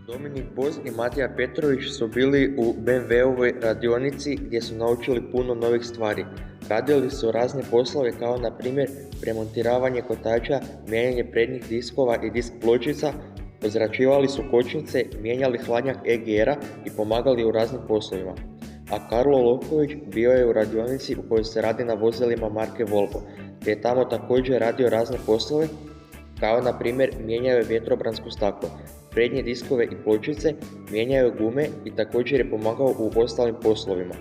Dominik Boz i Matija Petrović su bili u BMW-ovoj radionici gdje su naučili puno novih stvari. Radili su razne poslove kao na primjer premontiravanje kotača, mijenjanje prednjih diskova i disk pločica, ozračivali su kočnice, mijenjali hladnjak EGR-a i pomagali u raznim poslovima. A Karlo Lovković bio je u radionici u kojoj se radi na vozilima marke Volvo, te je tamo također radio razne poslove, kao na primjer mijenjao je vjetrobransku staklo, prednje diskove i pločice, mijenjao je gume i također je pomagao u ostalim poslovima.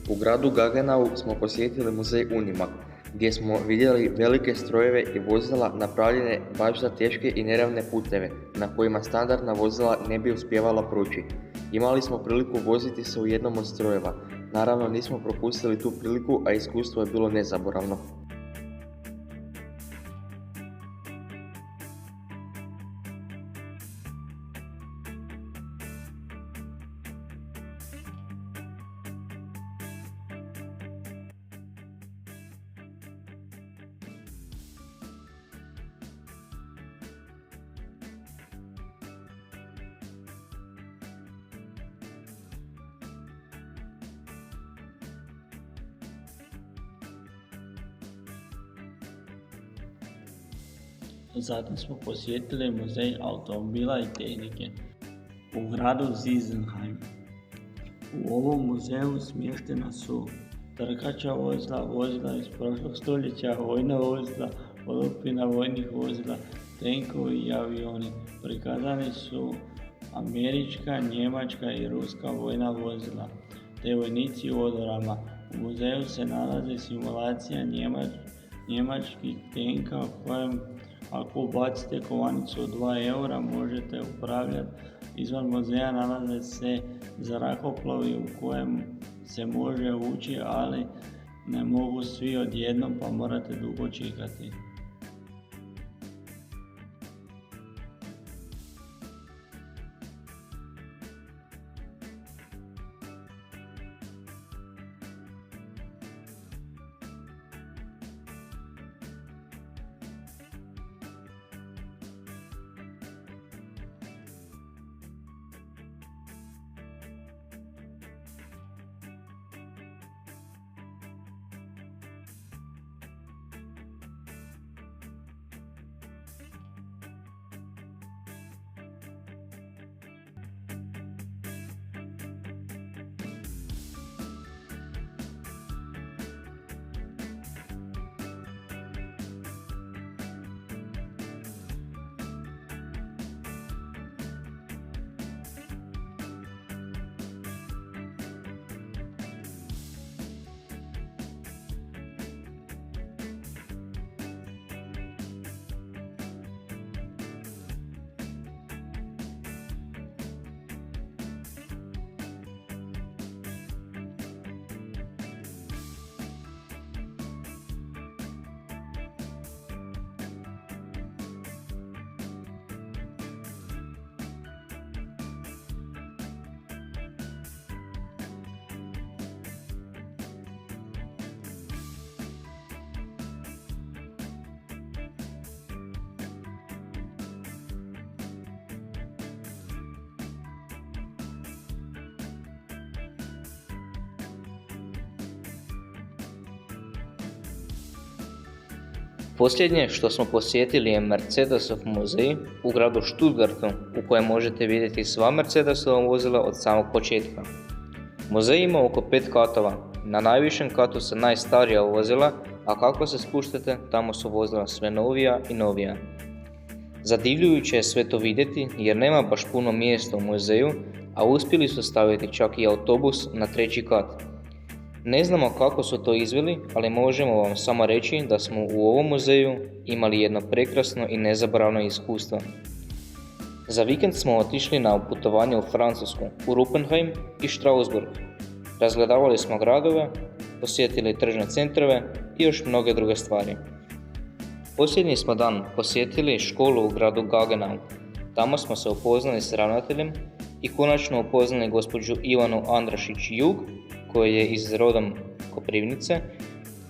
U gradu Gaggenau smo posjetili muzej Unimaq, gdje smo vidjeli velike strojeve i vozila napravljene baš za teške i neravne puteve, na kojima standardna vozila ne bi uspijevala proći. Imali smo priliku voziti se u jednom od strojeva. Naravno nismo propustili tu priliku, a iskustvo je bilo nezaboravno. Zatim smo posjetili muzej automobila i tehnike u gradu Sinsheim. U ovom muzeju smještena su trkača vozila, vozila iz prošlog stoljeća, vojna vozila, olupina vojnih vozila, tenkovi i avioni. Prikazani su američka, njemačka i ruska vojna vozila, te vojnici u odorama. U muzeju se nalazi simulacija njemačkih tenka u kojem ako ubacite kovanicu od 2 eura možete upravljati. Izvan muzeja nalaze se zrakoplovi u kojem se može ući, ali ne mogu svi odjednom pa morate dugo čekati. Posljednje što smo posjetili je Mercedesov muzej u gradu Stuttgartu u kojem možete vidjeti sva Mercedesova vozila od samog početka. Muzej ima oko 5 katova, na najvišem katu su najstarija vozila, a kako se spuštate, tamo su vozila sve novija i novija. Zadivljujuće je sve to vidjeti jer nema baš puno mjesta u muzeju, a uspjeli su staviti čak i autobus na 3. kat. Ne znamo kako su to izveli, ali možemo vam samo reći da smo u ovom muzeju imali jedno prekrasno i nezaboravno iskustvo. Za vikend smo otišli na putovanje u Francusku, u Ruppenheim i Strasbourg. Razgledavali smo gradove, posjetili tržne centrove i još mnoge druge stvari. Posljednji smo dan posjetili školu u gradu Gagenau. Tamo smo se upoznali s ravnateljem i konačno upoznali gospođu Ivanu Andrašić-Jug, koja je iz rodom Koprivnice,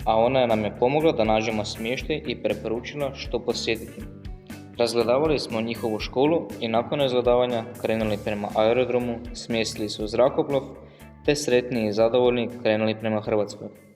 a ona nam je pomogla da nađemo smještaj i preporučila što posjetiti. Razgledavali smo njihovu školu i nakon razgledavanja krenuli prema aerodromu, smjestili se u zrakoplov, te sretni i zadovoljni krenuli prema Hrvatskoj.